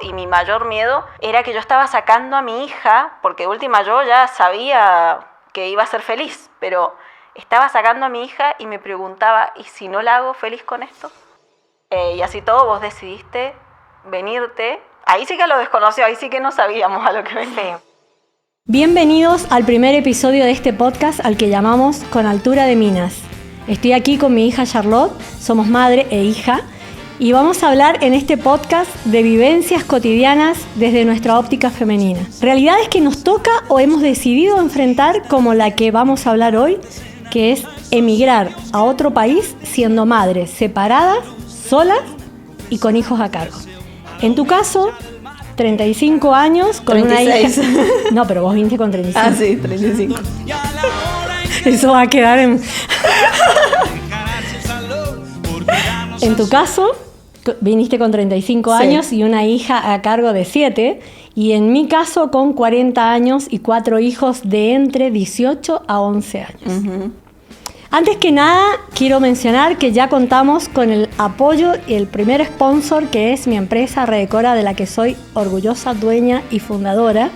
Y mi mayor miedo era que yo estaba sacando a mi hija, porque de última yo ya sabía que iba a ser feliz, pero estaba sacando a mi hija y me preguntaba, ¿y si no la hago feliz con esto? Y así todo vos decidiste venirte. Ahí sí que lo desconoció, ahí sí que no sabíamos a lo que venía. Bienvenidos al primer episodio de este podcast al que llamamos Con Altura de Minas. Estoy aquí con mi hija Charlotte, somos madre e hija, y vamos a hablar en este podcast de vivencias cotidianas desde nuestra óptica femenina. Realidades que nos toca o hemos decidido enfrentar como la que vamos a hablar hoy, que es emigrar a otro país siendo madres separadas, solas y con hijos a cargo. En tu caso, 35 años con 36. una hija. No, pero vos viniste con 35. Ah, sí, 35. Eso va a quedar en... En tu caso, viniste con 35 años y una hija a cargo de 7. Y en mi caso, con 40 años y 4 hijos de entre 18 a 11 años. Uh-huh. Antes que nada, quiero mencionar que ya contamos con el apoyo y el primer sponsor, que es mi empresa Redecora, de la que soy orgullosa dueña y fundadora.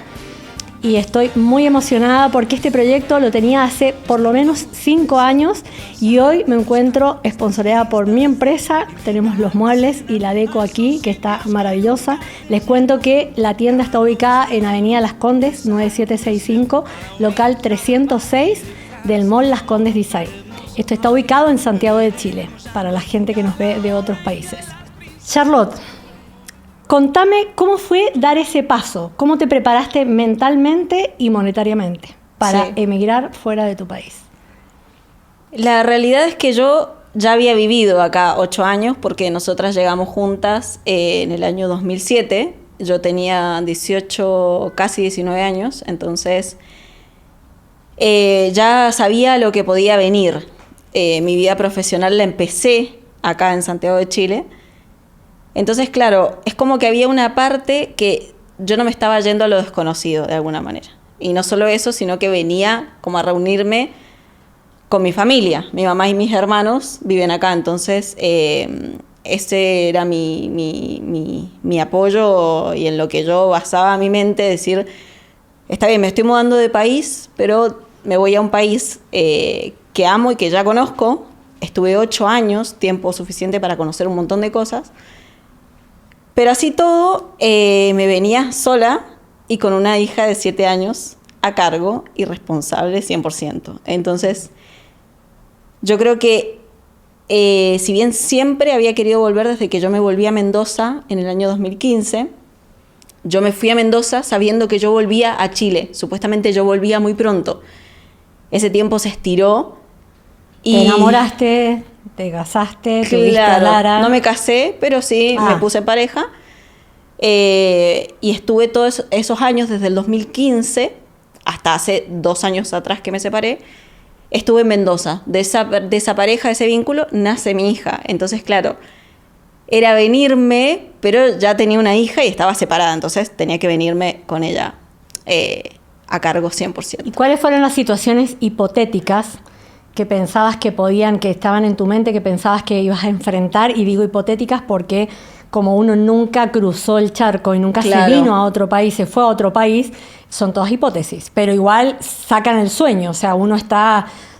Y estoy muy emocionada porque este proyecto lo tenía hace por lo menos 5 años y hoy me encuentro sponsoreada por mi empresa. Tenemos los muebles y la deco aquí, que está maravillosa. Les cuento que la tienda está ubicada en Avenida Las Condes 9765, local 306 del Mall Las Condes Design. Esto está ubicado en Santiago de Chile, para la gente que nos ve de otros países. Charlotte, contame cómo fue dar ese paso, cómo te preparaste mentalmente y monetariamente para emigrar fuera de tu país. La realidad es que yo ya había vivido acá 8 años porque nosotras llegamos juntas en el año 2007. Yo tenía 18, casi 19 años, entonces ya sabía lo que podía venir. Mi vida profesional la empecé acá en Santiago de Chile. Entonces, claro, es como que había una parte que yo no me estaba yendo a lo desconocido de alguna manera. Y no solo eso, sino que venía como a reunirme con mi familia. Mi mamá y mis hermanos viven acá, entonces ese era mi apoyo y en lo que yo basaba mi mente, decir, está bien, me estoy mudando de país, pero me voy a un país que amo y que ya conozco. Estuve 8 años, tiempo suficiente para conocer un montón de cosas. Pero así todo, me venía sola y con una hija de 7 años a cargo y responsable 100%. Entonces, yo creo que si bien siempre había querido volver desde que yo me volví a Mendoza en el año 2015, yo me fui a Mendoza sabiendo que yo volvía a Chile. Supuestamente yo volvía muy pronto. Ese tiempo se estiró. Y te enamoraste, te casaste, tuviste a Lara. No me casé, pero sí me puse en pareja. Y estuve todos esos años, desde el 2015 hasta hace 2 años atrás que me separé, estuve en Mendoza. De esa pareja, de ese vínculo, nace mi hija. Entonces, claro, era venirme, pero ya tenía una hija y estaba separada, entonces tenía que venirme con ella a cargo 100%. ¿Y cuáles fueron las situaciones hipotéticas que pensabas que estaban en tu mente, que pensabas que ibas a enfrentar? Y digo hipotéticas porque como uno nunca cruzó el charco y nunca se vino a otro país, se fue a otro país, son todas hipótesis, pero igual sacan el sueño. O sea, uno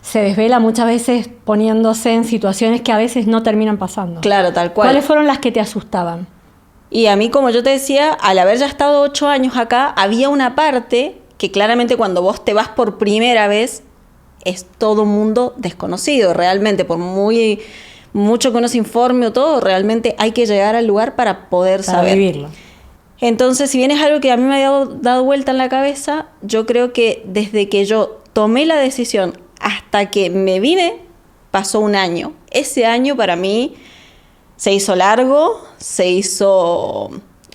se desvela muchas veces poniéndose en situaciones que a veces no terminan pasando. Claro, tal cual. ¿Cuáles fueron las que te asustaban? Y a mí, como yo te decía, al haber ya estado 8 años acá, había una parte que claramente cuando vos te vas por primera vez, es todo un mundo desconocido, realmente, por mucho que uno se informe o todo, realmente hay que llegar al lugar para poder saber. Vivirlo. Entonces, si bien es algo que a mí me había dado vuelta en la cabeza, yo creo que desde que yo tomé la decisión hasta que me vine, pasó 1 año. Ese año para mí se hizo largo,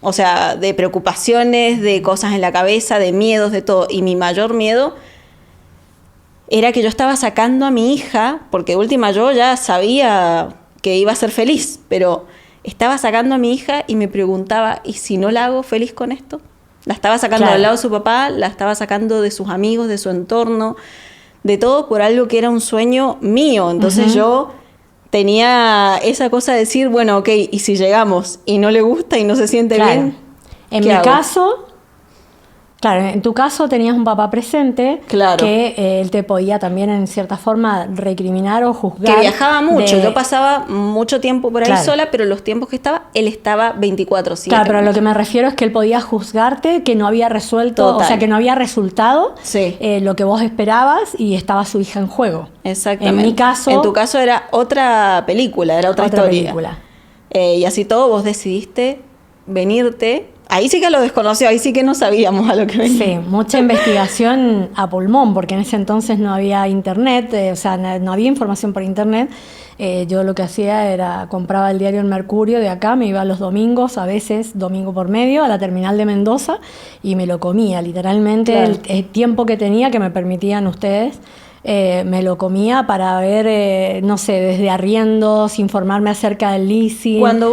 o sea, de preocupaciones, de cosas en la cabeza, de miedos, de todo. Y mi mayor miedo era que yo estaba sacando a mi hija, porque de última yo ya sabía que iba a ser feliz, pero estaba sacando a mi hija y me preguntaba, ¿y si no la hago feliz con esto? La estaba sacando del lado de su papá, la estaba sacando de sus amigos, de su entorno, de todo por algo que era un sueño mío. Entonces yo tenía esa cosa de decir, bueno, ok, ¿y si llegamos y no le gusta y no se siente bien? En ¿Qué mi hago? caso, claro, en tu caso tenías un papá presente Claro. que él te podía también en cierta forma recriminar o juzgar. Que viajaba mucho, de- yo pasaba mucho tiempo por ahí Claro. sola, pero los tiempos que estaba, él estaba 24/7. Claro, pero a lo que me refiero es que él podía juzgarte que no había resuelto, Total. o sea, que no había resultado Sí. lo que vos esperabas y estaba su hija en juego. Exactamente. En mi caso, En tu caso era otra película, era otra historia. película. Y así todo, vos decidiste venirte. Ahí sí que lo desconoció, ahí sí que no sabíamos a lo que venía. Sí, mucha investigación a pulmón, porque en ese entonces no había internet, o sea, no había información por internet. Yo lo que hacía era compraba el diario El Mercurio de acá, me iba los domingos, a veces domingo por medio, a la terminal de Mendoza y me lo comía, literalmente Claro. el tiempo que tenía, que me permitían ustedes. Me lo comía para ver, no sé, desde arriendos, informarme acerca del leasing. Cuando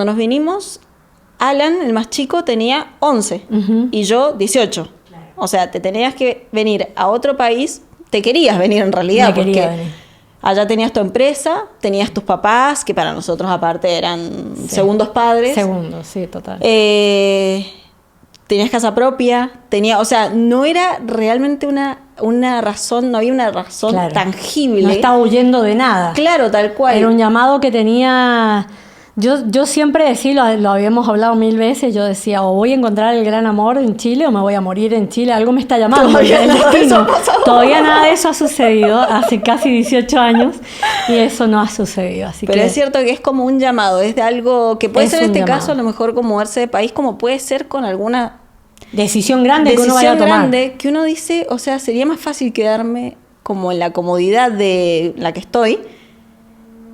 nos vinimos, Alan, el más chico, tenía 11 Ujú. y yo 18. O sea, te tenías que venir a otro país, te querías venir en realidad, Me quería porque venir. allá tenías tu empresa, tenías tus papás, que para nosotros aparte eran segundos padres. Segundo, sí, total. Tenías casa propia, o sea, no era realmente una razón, no había una razón Claro. tangible. No estaba huyendo de nada. Claro, tal cual. Era un llamado que tenía. Yo siempre decía, lo habíamos hablado 1000 veces, yo decía, o voy a encontrar el gran amor en Chile o me voy a morir en Chile, algo me está llamando. Todavía el nada de destino. eso ha pasado. Todavía nada de eso ha sucedido, hace casi 18 años, y eso no ha sucedido. Así Pero que es cierto que es como un llamado, es de algo que puede Es ser en un este llamado. caso a lo mejor como moverse de país, como puede ser con alguna decisión grande que uno vaya a decisión tomar. grande que uno dice, o sea, sería más fácil quedarme como en la comodidad de la que estoy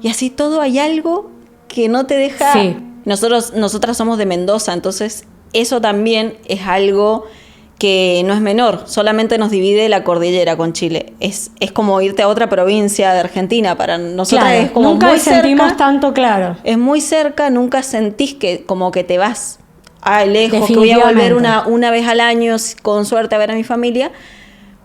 y así todo hay algo que no te deja. Sí. Nosotras somos de Mendoza, entonces eso también es algo que no es menor, solamente nos divide la cordillera con Chile. Es como irte a otra provincia de Argentina, para nosotras Claro, es como nunca muy sentimos cerca. tanto claro. Es muy cerca, nunca sentís que como que te vas lejos, que voy a volver Definitivamente. una vez al año, con suerte, a ver a mi familia,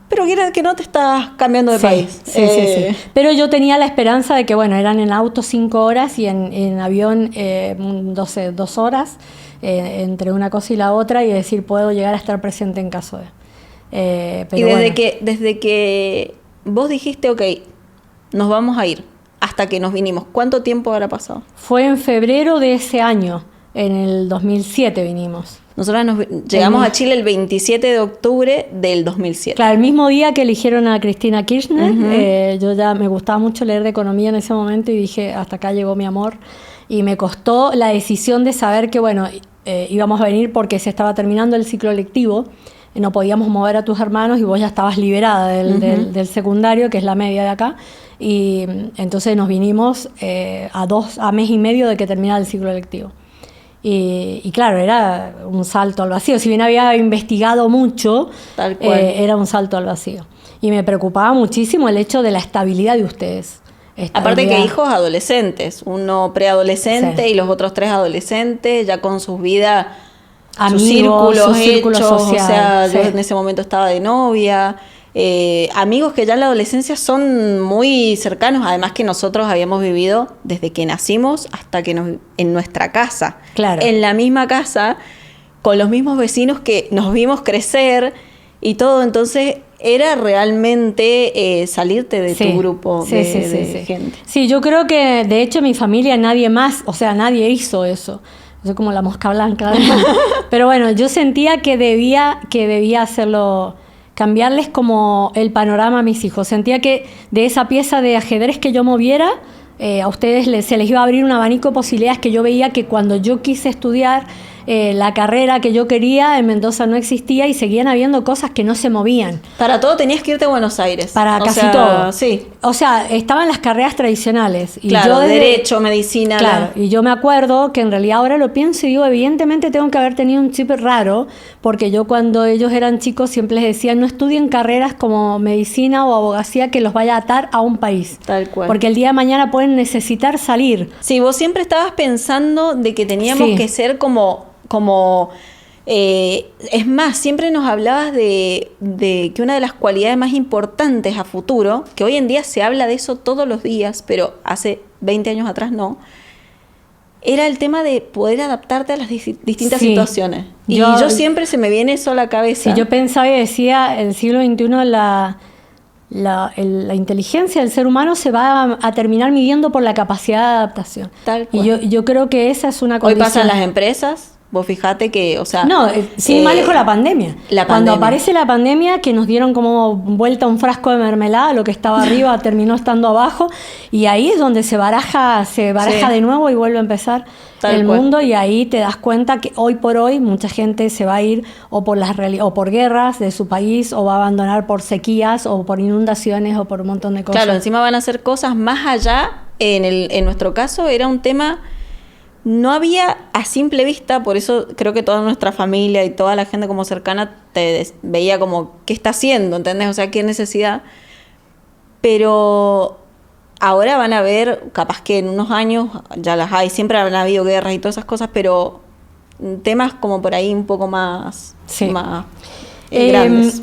pero que no te estás cambiando de Sí, país. sí, sí, sí. Pero yo tenía la esperanza de que, bueno, eran en auto 5 horas y en avión 2 horas, entre una cosa y la otra, y decir, puedo llegar a estar presente en caso de. Pero Y bueno. desde que vos dijiste, ok, nos vamos a ir, hasta que nos vinimos, ¿cuánto tiempo habrá pasado? Fue en febrero de ese año, en el 2007 vinimos. Nosotros llegamos a Chile el 27 de octubre del 2007. Claro, el mismo día que eligieron a Cristina Kirchner, Ujú. yo ya me gustaba mucho leer de economía en ese momento y dije, hasta acá llegó mi amor. Y me costó la decisión de saber que, bueno, íbamos a venir porque se estaba terminando el ciclo lectivo, no podíamos mover a tus hermanos y vos ya estabas liberada del secundario, que es la media de acá. Y entonces nos vinimos a mes y medio de que terminara el ciclo lectivo. Y claro, era un salto al vacío. Si bien había investigado mucho, Tal cual. era un salto al vacío. Y me preocupaba muchísimo el hecho de la estabilidad de ustedes. Aparte que Estabilidad. hijos adolescentes, uno preadolescente Sí. y los otros 3 adolescentes, ya con sus vidas, Amigos, sus círculos su círculo hechos, social, o sea, yo sí. en ese momento estaba de novia, amigos que ya en la adolescencia son muy cercanos, además que nosotros habíamos vivido desde que nacimos hasta que en nuestra casa, Claro. en la misma casa, con los mismos vecinos que nos vimos crecer y todo, entonces era realmente salirte de Sí, tu grupo sí, de, sí, sí, de sí. gente. Sí, yo creo que de hecho mi familia nadie más, o sea, nadie hizo eso. Yo como la mosca blanca. Pero bueno, yo sentía que debía hacerlo, cambiarles como el panorama a mis hijos. Sentía que de esa pieza de ajedrez que yo moviera, a ustedes se les iba a abrir un abanico de posibilidades que yo veía que cuando yo quise estudiar la carrera que yo quería en Mendoza no existía y seguían habiendo cosas que no se movían. Para todo tenías que irte a Buenos Aires. Para O casi sea, todo. Sí. O sea, estaban las carreras tradicionales. Y Claro, yo desde- derecho, medicina. Claro, y yo me acuerdo que en realidad ahora lo pienso y digo, evidentemente tengo que haber tenido un chip raro, porque yo cuando ellos eran chicos siempre les decía, no estudien carreras como medicina o abogacía que los vaya a atar a un país. Tal cual. Porque el día de mañana pueden necesitar salir. Sí, vos siempre estabas pensando de que teníamos Sí. que ser es más, siempre nos hablabas de que una de las cualidades más importantes a futuro, que hoy en día se habla de eso todos los días, pero hace 20 años atrás no, era el tema de poder adaptarte a las distintas Sí. situaciones. Y Yo- yo siempre se me viene eso a la cabeza. Si yo pensaba y decía, el siglo XXI la inteligencia del ser humano se va a terminar midiendo por la capacidad de adaptación. Tal Y cual. yo creo que esa es una Hoy condición. pasa en las empresas, vos fijate que, o sea... No, sin más lejos la pandemia. la Cuando pandemia. aparece la pandemia, que nos dieron como vuelta un frasco de mermelada, lo que estaba arriba terminó estando abajo, y ahí es donde se baraja Sí. de nuevo y vuelve a empezar Tal el cual. mundo, y ahí te das cuenta que hoy por hoy mucha gente se va a ir o por guerras de su país, o va a abandonar por sequías, o por inundaciones, o por un montón de cosas. Claro, encima van a hacer cosas más allá. En nuestro caso era un tema, no había a simple vista, por eso creo que toda nuestra familia y toda la gente como cercana veía como, ¿qué está haciendo? ¿Entendés? O sea, ¿qué necesidad? Pero ahora van a ver, capaz que en unos años ya las hay, siempre han habido guerras y todas esas cosas, pero temas como por ahí un poco más, Sí. más grandes.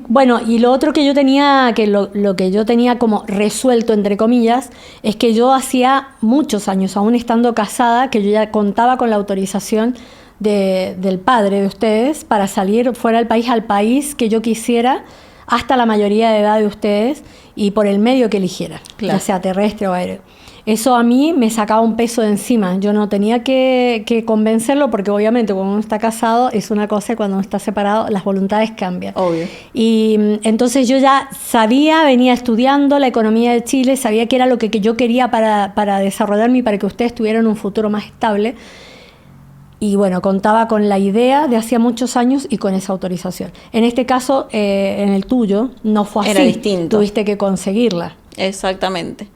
Bueno, y lo otro que yo tenía, lo que yo tenía como resuelto, entre comillas, es que yo hacía muchos años, aún estando casada, que yo ya contaba con la autorización del padre de ustedes para salir fuera del país, al país que yo quisiera, hasta la mayoría de edad de ustedes, y por el medio que eligiera, Claro. ya sea terrestre o aéreo. Eso a mí me sacaba un peso de encima. Yo no tenía que convencerlo, porque obviamente cuando uno está casado es una cosa, y cuando uno está separado las voluntades cambian. Obvio. Y entonces yo ya sabía, venía estudiando la economía de Chile, sabía que era lo que yo quería para desarrollarme y para que ustedes tuvieran un futuro más estable. Y bueno, contaba con la idea de hacía muchos años y con esa autorización. En este caso, en el tuyo, no fue así. Era distinto. Tuviste que conseguirla. Exactamente.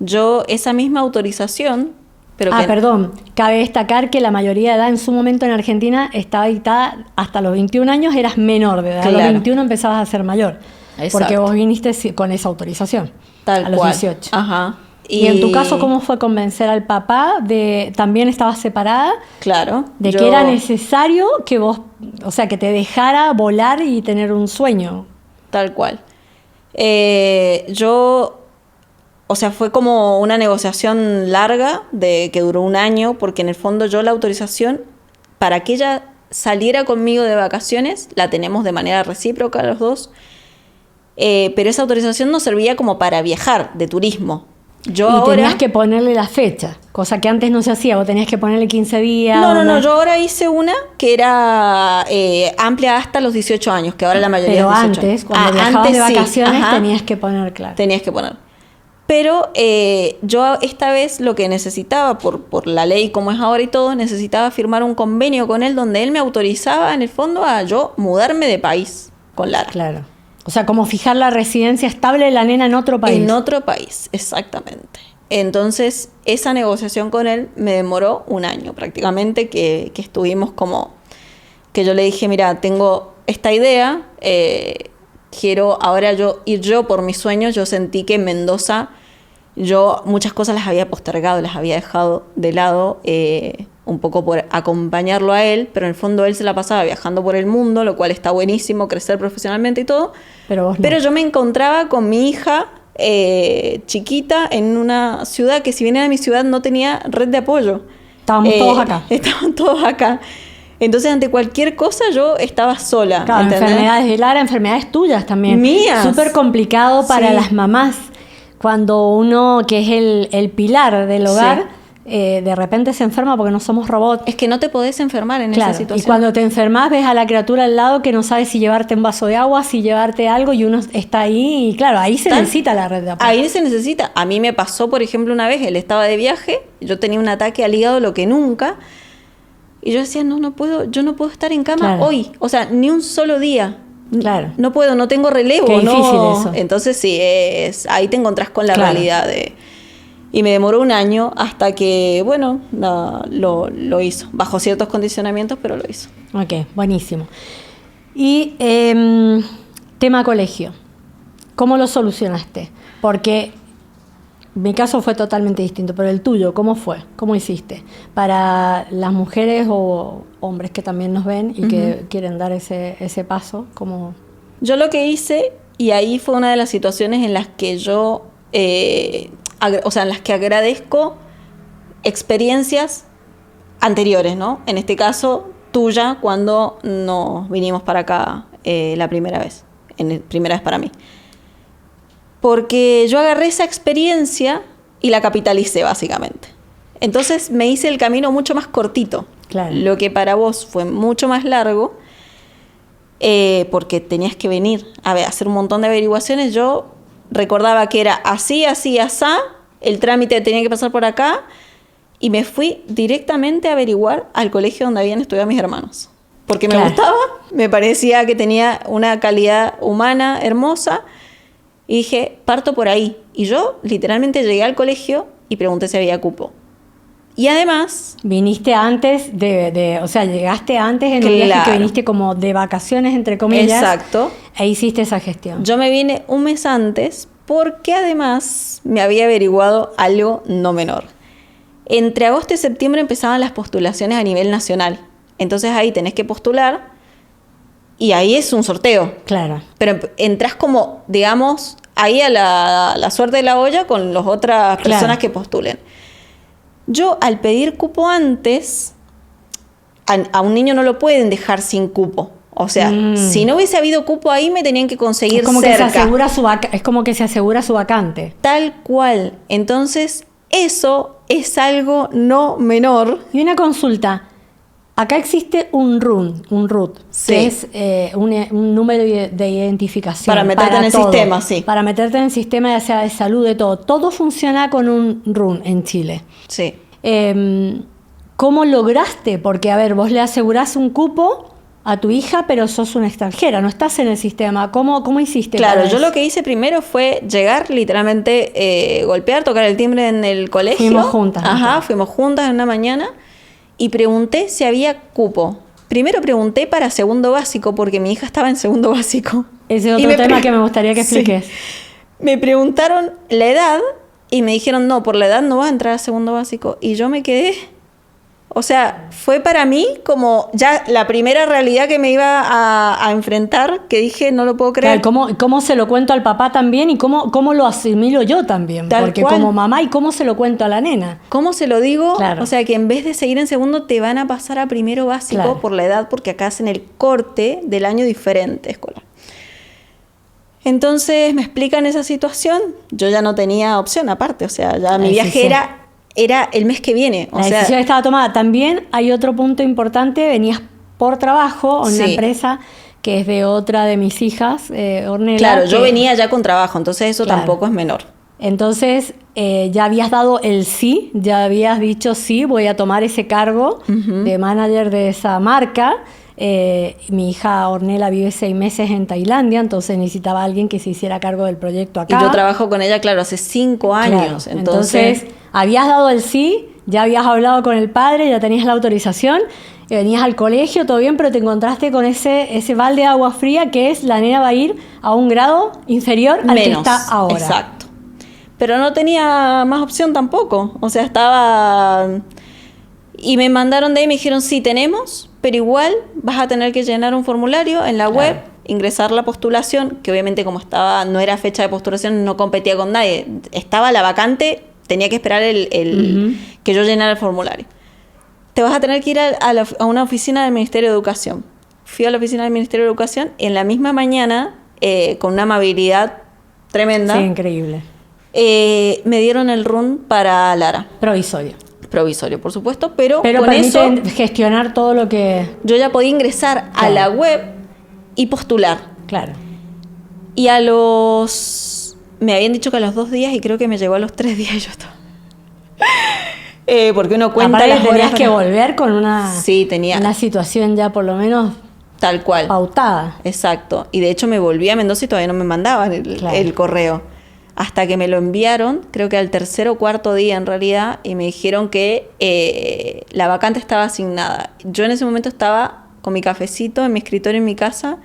Yo esa misma autorización, pero Perdón, cabe destacar que la mayoría de edad en su momento en Argentina estaba dictada hasta los 21 años, eras menor de edad. A los Claro. 21 empezabas a ser mayor. Exacto. Porque vos viniste con esa autorización. tal a los cual. 18. Ajá. Y en tu caso, ¿cómo fue convencer al papá de, también estabas separada, Claro. de yo- que era necesario que vos, o sea, que te dejara volar y tener un sueño? Tal cual. O sea, fue como una negociación larga que duró un año, porque en el fondo yo la autorización para que ella saliera conmigo de vacaciones la tenemos de manera recíproca los dos, pero esa autorización nos servía como para viajar de turismo. Yo Y ahora... tenías que ponerle la fecha, cosa que antes no se hacía. Vos tenías que ponerle 15 días. No, yo ahora hice una que era amplia hasta los 18 años, que ahora la mayoría Pero es 18 antes, años. cuando viajabas de sí, vacaciones, ajá. tenías que poner claro. Tenías que poner. Pero yo esta vez lo que necesitaba, por la ley como es ahora y todo, necesitaba firmar un convenio con él donde él me autorizaba en el fondo a yo mudarme de país con Lara. Claro. O sea, como fijar la residencia estable de la nena en otro país. En otro país, exactamente. Entonces, esa negociación con él me demoró un año prácticamente, que estuvimos como... Que yo le dije, mira, tengo esta idea, quiero ahora ir yo por mis sueños. Yo sentí que en Mendoza yo muchas cosas las había postergado, las había dejado de lado, un poco por acompañarlo a él, pero en el fondo él se la pasaba viajando por el mundo, lo cual está buenísimo, crecer profesionalmente y todo. Pero vos no. Pero yo me encontraba con mi hija chiquita en una ciudad que, si bien era mi ciudad, no tenía red de apoyo. Estábamos todos acá. Estaban todos acá. Entonces, ante cualquier cosa, yo estaba sola. Claro, ¿entendés? enfermedades de Lara, enfermedades tuyas también. Mías. Súper complicado para Sí. las mamás. Cuando uno, que es el pilar del hogar, de repente se enferma porque no somos robots. Es que no te podés enfermar en Claro, esa situación. y cuando te enfermas ves a la criatura al lado que no sabe si llevarte un vaso de agua, si llevarte algo, y uno está ahí, y claro, ahí se Tal- necesita la red de apoyo. Ahí se necesita. A mí me pasó, por ejemplo, una vez, él estaba de viaje, yo tenía un ataque al hígado, lo que nunca, y yo decía, no puedo, yo no puedo estar en cama Claro. hoy, o sea, ni un solo día. Claro. No puedo, no tengo relevo. Qué no. difícil eso. Entonces sí, ahí te encontrás con la Claro. realidad y me demoró un año hasta que, bueno, lo hizo. Bajo ciertos condicionamientos, pero lo hizo. Ok, buenísimo. Y tema colegio, ¿cómo lo solucionaste? Porque mi caso fue totalmente distinto, pero el tuyo, ¿cómo fue? ¿Cómo hiciste? Para las mujeres o hombres que también nos ven y que quieren dar ese paso, ¿cómo? Yo lo que hice, y ahí fue una de las situaciones en las que yo, en las que agradezco experiencias anteriores, ¿no? En este caso, tuya, cuando nos vinimos para acá la primera vez. Primera vez para mí. Porque yo agarré esa experiencia y la capitalicé, básicamente. Entonces me hice el camino mucho más cortito. Claro. Lo que para vos fue mucho más largo, porque tenías que venir a hacer un montón de averiguaciones. Yo recordaba que era así, así, asá, el trámite tenía que pasar por acá, y me fui directamente a averiguar al colegio donde habían estudiado mis hermanos. Porque me gustaba, me parecía que tenía una calidad humana hermosa, y dije, parto por ahí. Y yo literalmente llegué al colegio y pregunté si había cupo. Y además... Viniste antes o sea, llegaste antes en un viaje que viniste como de vacaciones, entre comillas. Exacto. E hiciste esa gestión. Yo me vine un mes antes porque además me había averiguado algo no menor. Entre agosto y septiembre empezaban las postulaciones a nivel nacional. Entonces ahí tenés que postular y ahí es un sorteo. Claro. Pero entras como, digamos, ahí a la suerte de la olla con las otras personas que postulen. Yo, al pedir cupo antes, a un niño no lo pueden dejar sin cupo. O sea, si no hubiese habido cupo ahí, me tenían que conseguir es como cerca. Que se asegura es como que se asegura su vacante. Tal cual. Entonces, eso es algo no menor. Y una consulta. Acá existe un RUT, Sí. que es un número de identificación. Para meterte en el sistema, sí. Para meterte en el sistema, ya sea de salud, de todo. Todo funciona con un RUN en Chile. Sí. ¿Cómo lograste? Porque, a ver, vos le asegurás un cupo a tu hija, pero sos una extranjera, no estás en el sistema. ¿Cómo hiciste? Claro, yo lo que hice primero fue llegar, literalmente, golpear, tocar el timbre en el colegio. Fuimos juntas. Ajá, fuimos juntas en una mañana y pregunté si había cupo. Primero pregunté para segundo básico, porque mi hija estaba en segundo básico. Ese es otro tema que me gustaría que expliques. Sí. Me preguntaron la edad y me dijeron, no, por la edad no vas a entrar a segundo básico. Y yo me quedé... O sea, fue para mí como ya la primera realidad que me iba a enfrentar, que dije, no lo puedo creer. Claro, ¿cómo se lo cuento al papá también y cómo lo asimilo yo también? Tal Porque cual. como mamá, ¿y cómo se lo cuento a la nena? ¿Cómo se lo digo? Claro. O sea, que en vez de seguir en segundo, te van a pasar a primero básico, claro, por la edad, porque acá hacen el corte del año diferente escolar. Entonces me explican esa situación. Yo ya no tenía opción aparte, o sea, ya mi viaje era el mes que viene. La decisión estaba tomada. También hay otro punto importante, venías por trabajo a una empresa que es de otra de mis hijas, Ornella. Claro, yo venía ya con trabajo, entonces eso tampoco es menor. Entonces, ya habías dado el sí, ya habías dicho sí, voy a tomar ese cargo de manager de esa marca. Mi hija Ornella vive 6 meses en Tailandia, entonces necesitaba a alguien que se hiciera cargo del proyecto acá. Y yo trabajo con ella, claro, hace 5 años. Claro. Entonces, habías dado el sí, ya habías hablado con el padre, ya tenías la autorización, venías al colegio, todo bien, pero te encontraste con ese balde de agua fría que es la nena va a ir a un grado inferior al que está ahora. Exacto. Pero no tenía más opción tampoco. O sea, estaba... Y me mandaron de ahí y me dijeron, sí, tenemos, pero igual vas a tener que llenar un formulario en la web, ingresar la postulación, que obviamente como no era fecha de postulación, no competía con nadie. Estaba la vacante, tenía que esperar que yo llenara el formulario. Te vas a tener que ir a una oficina del Ministerio de Educación. Fui a la oficina del Ministerio de Educación en la misma mañana, con una amabilidad tremenda. Sí, increíble. Me dieron el RUN para Lara. Provisorio, por supuesto, pero con eso gestionar todo lo que... Yo ya podía ingresar a la web y postular. Claro. Y me habían dicho que a los 2 días y creo que me llegó a los 3 días y yo estaba... porque uno cuenta aparte las tenías horas que volver con una situación ya por lo menos tal cual pautada. Exacto. Y de hecho me volví a Mendoza y todavía no me mandaban el correo. Hasta que me lo enviaron, creo que al 3er o 4 día en realidad, y me dijeron que la vacante estaba asignada. Yo en ese momento estaba con mi cafecito en mi escritorio en mi casa,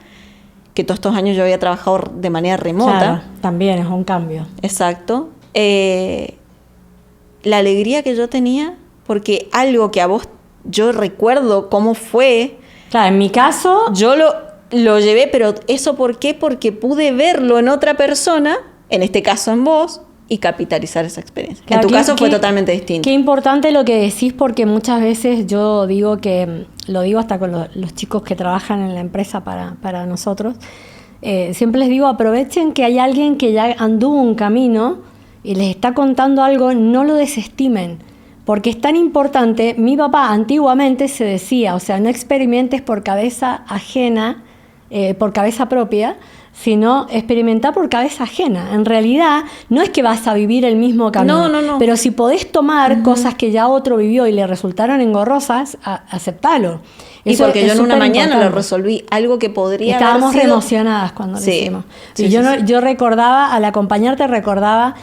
que todos estos años yo había trabajado de manera remota. Claro, también es un cambio. Exacto. La alegría que yo tenía, porque algo que a vos, yo recuerdo cómo fue. Claro, en mi caso... Yo lo llevé, pero ¿eso por qué? Porque pude verlo en otra persona, en este caso en vos, y capitalizar esa experiencia. Claro, en tu caso fue totalmente distinto. Qué importante lo que decís, porque muchas veces yo digo que, lo digo hasta con los chicos que trabajan en la empresa para nosotros, siempre les digo, aprovechen que hay alguien que ya anduvo un camino y les está contando algo, no lo desestimen, porque es tan importante. Mi papá antiguamente se decía, o sea, no experimentes por cabeza ajena, por cabeza propia, sino experimentar por cabeza ajena. En realidad, no es que vas a vivir el mismo camino, no. Pero si podés tomar cosas que ya otro vivió y le resultaron engorrosas, aceptalo. Y Eso porque yo en una mañana importante. lo resolví, algo que podría Estábamos haber sido... reemocionadas cuando lo hicimos. Sí, Y yo recordaba, al acompañarte recordaba...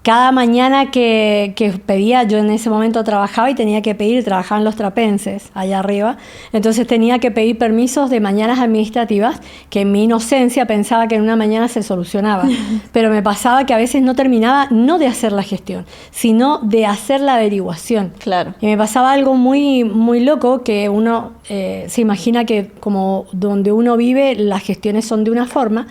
cada mañana que pedía, yo en ese momento trabajaba y tenía que pedir, trabajaba en Los Trapenses, allá arriba, entonces tenía que pedir permisos de mañanas administrativas, que en mi inocencia pensaba que en una mañana se solucionaba, pero me pasaba que a veces no terminaba, no de hacer la gestión, sino de hacer la averiguación. Claro. Y me pasaba algo muy, muy loco, que uno se imagina que como donde uno vive, las gestiones son de una forma.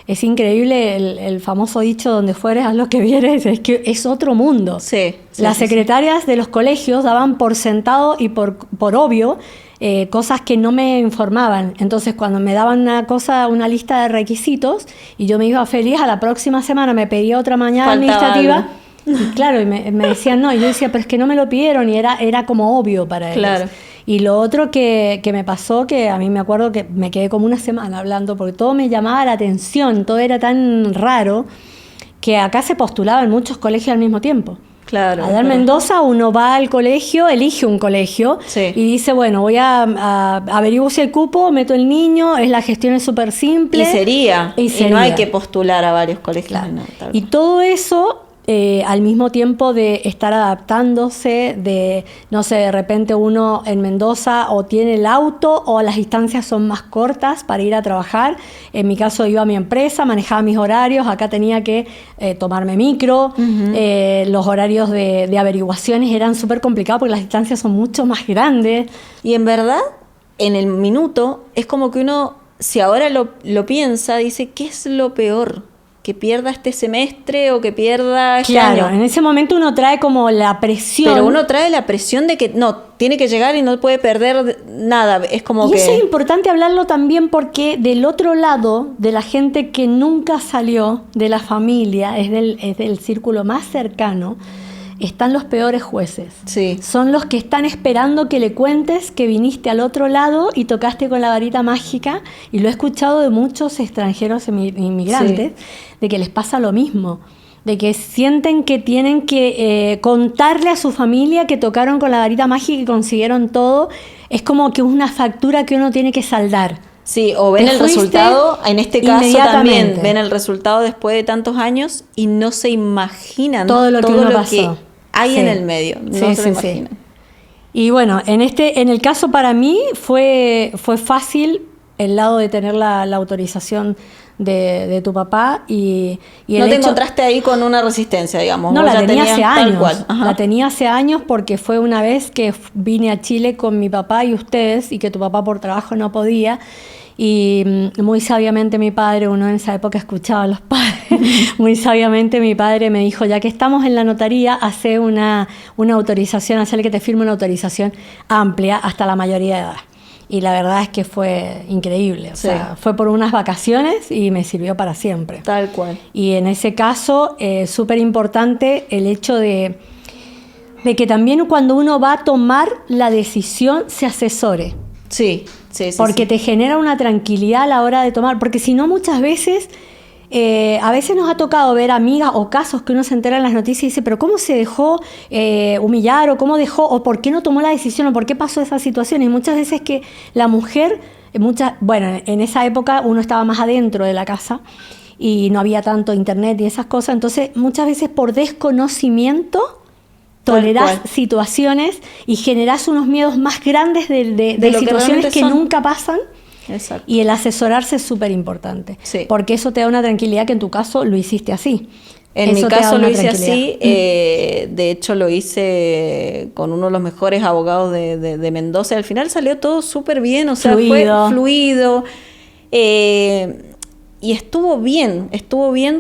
Es increíble el famoso dicho, donde fueres, haz lo que vieres, es que es otro mundo. Sí, Las secretarias de los colegios daban por sentado y por obvio cosas que no me informaban. Entonces, cuando me daban una lista de requisitos, y yo me iba feliz, a la próxima semana me pedía otra mañana administrativa. Algo. Y claro, y me decían no, y yo decía, pero es que no me lo pidieron, y era como obvio para ellos. Claro. Y lo otro que me pasó, que a mí me acuerdo que me quedé como una semana hablando, porque todo me llamaba la atención, todo era tan raro, que acá se postulaba en muchos colegios al mismo tiempo. Claro. Allá en Mendoza uno va al colegio, elige un colegio, Sí. y dice, bueno, voy a averiguar si el cupo, meto el niño, la gestión es súper simple. Y sería. Y No hay que postular a varios colegios. Claro. No, Y todo eso, al mismo tiempo de estar adaptándose, de, no sé, de repente uno en Mendoza o tiene el auto o las distancias son más cortas para ir a trabajar. En mi caso iba a mi empresa, manejaba mis horarios, acá tenía que tomarme micro. Los horarios de averiguaciones eran súper complicados porque las distancias son mucho más grandes. Y en verdad, en el minuto, es como que uno, si ahora lo piensa, dice, ¿qué es lo peor? ¿Que pierda este semestre o que pierda este Claro, año? en ese momento uno trae como la presión. Pero uno trae la presión de que no, tiene que llegar y no puede perder nada. Es como Y que... eso es importante hablarlo también, porque del otro lado, de la gente que nunca salió de la familia, es del círculo más cercano, están los peores jueces. Sí. Son los que están esperando que le cuentes que viniste al otro lado y tocaste con la varita mágica, y lo he escuchado de muchos extranjeros inmigrantes, de que les pasa lo mismo, de que sienten que tienen que contarle a su familia que tocaron con la varita mágica y consiguieron todo. Es como que es una factura que uno tiene que saldar. Sí, o ven Te el fuiste resultado, en este caso inmediatamente. también, ven el resultado después de tantos años y no se imaginan Todo lo que uno pasó. Hay Sí. en el medio, no Sí, se sí, lo sí. imaginan. Y bueno, en el caso para mí fue fácil el lado de tener la autorización de tu papá, y No el te hecho, encontraste ahí con una resistencia, digamos. no, vos la ya tenía tenías hace tal años. cual. Ajá. La tenía hace años, porque fue una vez que vine a Chile con mi papá y ustedes, y que tu papá por trabajo no podía. Y muy sabiamente mi padre, uno en esa época escuchaba a los padres, muy sabiamente mi padre me dijo, ya que estamos en la notaría, hace una autorización, hacerle que te firme una autorización amplia hasta la mayoría de edad. Y la verdad es que fue increíble, o sea, fue por unas vacaciones y me sirvió para siempre. Tal cual. Y en ese caso, súper importante el hecho de que también cuando uno va a tomar la decisión se asesore. Sí, sí, sí. Porque sí. te genera una tranquilidad a la hora de tomar, porque si no muchas veces, a veces nos ha tocado ver amigas o casos que uno se entera en las noticias y dice, pero ¿cómo se dejó humillar? O ¿cómo dejó? O ¿por qué no tomó la decisión? O ¿por qué pasó esa situación? Y muchas veces que la mujer, bueno, en esa época uno estaba más adentro de la casa y no había tanto internet y esas cosas, entonces muchas veces por desconocimiento tolerás situaciones y generás unos miedos más grandes de situaciones que nunca pasan. Exacto. Y el asesorarse es súper importante, porque eso te da una tranquilidad, que en tu caso lo hiciste así. En mi caso lo hice así, de hecho lo hice con uno de los mejores abogados de Mendoza, y al final salió todo súper bien, o sea, fue fluido. y estuvo bien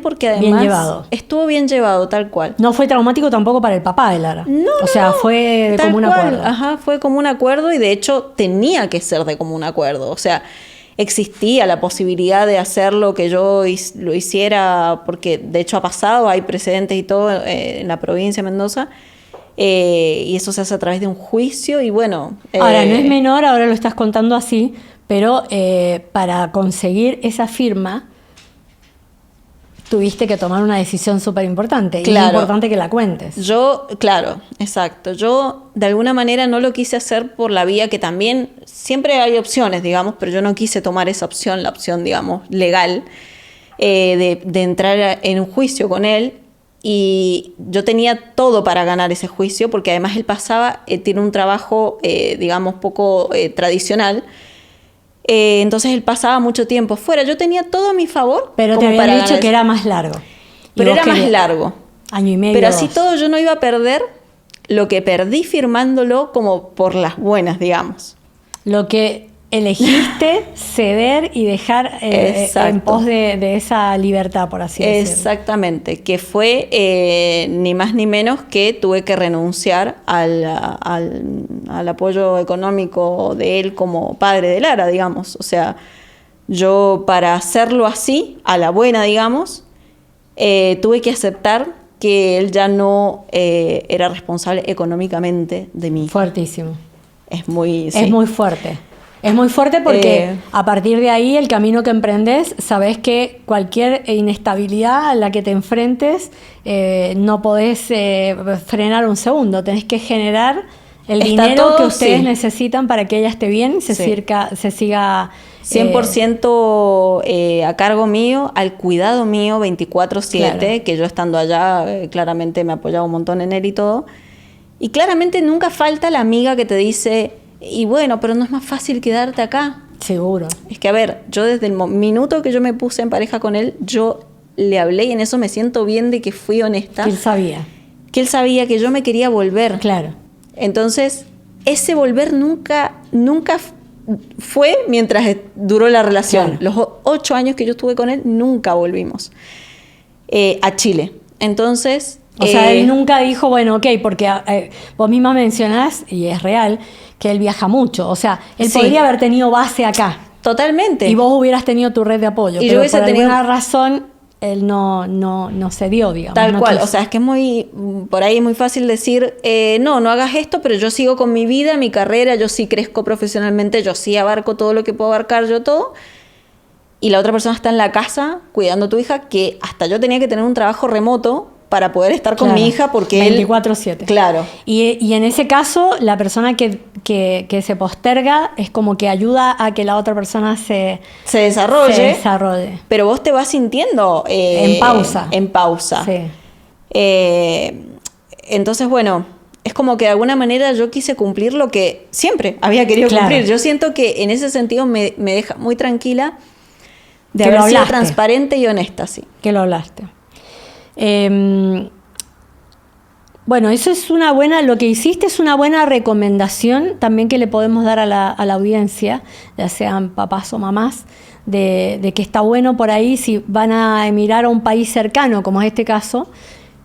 porque además... Bien llevado. Estuvo bien llevado, tal cual. No fue traumático tampoco para el papá de Lara. No, o sea, fue tal como un cual. acuerdo. Ajá, fue como un acuerdo y de hecho tenía que ser de común acuerdo. O sea, existía la posibilidad de hacerlo, que yo lo hiciera, porque de hecho ha pasado, hay precedentes y todo en la provincia de Mendoza, y eso se hace a través de un juicio y bueno... Ahora, no es menor, ahora lo estás contando así, pero para conseguir esa firma tuviste que tomar una decisión súper importante. Claro. Y es importante que la cuentes. Yo, claro, exacto. Yo de alguna manera no lo quise hacer por la vía que también, siempre hay opciones, digamos, pero yo no quise tomar esa opción, la opción, digamos, legal, de entrar en un juicio con él. Y yo tenía todo para ganar ese juicio, porque además él tiene un trabajo, digamos, poco tradicional. Entonces él pasaba mucho tiempo fuera. Yo tenía todo a mi favor. Pero te habían dicho que era más largo. Pero era más largo. Año y medio. Pero así todo yo no iba a perder lo que perdí firmándolo como por las buenas, digamos. Lo que elegiste ceder y dejar en pos de esa libertad, por así decirlo. Exactamente, que fue ni más ni menos que tuve que renunciar al apoyo económico de él como padre de Lara, digamos. O sea, yo para hacerlo así, a la buena, digamos, tuve que aceptar que él ya no era responsable económicamente de mí. Fuertísimo. Es muy fuerte. Es muy fuerte porque a partir de ahí el camino que emprendes, sabes que cualquier inestabilidad a la que te enfrentes no podés frenar un segundo. Tenés que generar el dinero que ustedes necesitan para que ella esté bien y se siga 100% a cargo mío, al cuidado mío 24/7, claro. Que yo estando allá claramente me apoyaba un montón en él y todo. Y claramente nunca falta la amiga que te dice... Y bueno, pero no es más fácil quedarte acá. Seguro. Es que, a ver, yo desde el minuto que yo me puse en pareja con él, yo le hablé y en eso me siento bien de que fui honesta. Que él sabía. Que él sabía que yo me quería volver. Claro. Entonces, ese volver nunca fue mientras duró la relación. Claro. Los 8 años que yo estuve con él, nunca volvimos a Chile. Entonces... O sea, él nunca dijo, bueno, ok, porque vos misma mencionás, y es real, que él viaja mucho. O sea, él podría haber tenido base acá. Totalmente. Y vos hubieras tenido tu red de apoyo. Y pero yo hubiese por tenido... alguna razón, él no se dio, digamos. Tal cual. Quiso. O sea, es que por ahí es muy fácil decir, no hagas esto, pero yo sigo con mi vida, mi carrera, yo sí crezco profesionalmente, yo sí abarco todo lo que puedo abarcar yo todo. Y la otra persona está en la casa cuidando a tu hija, que hasta yo tenía que tener un trabajo remoto para poder estar con mi hija porque 24/7. Claro. Y en ese caso, la persona que se posterga es como que ayuda a que la otra persona se desarrolle. Pero vos te vas sintiendo... en pausa. En pausa. Sí. Entonces, bueno, es como que de alguna manera yo quise cumplir lo que siempre había querido cumplir. Yo siento que en ese sentido me deja muy tranquila de haber sido transparente y honesta, sí. Que lo hablaste. Bueno, eso es lo que hiciste es una buena recomendación también que le podemos dar a la audiencia, ya sean papás o mamás, de que está bueno por ahí si van a emigrar a un país cercano, como es este caso,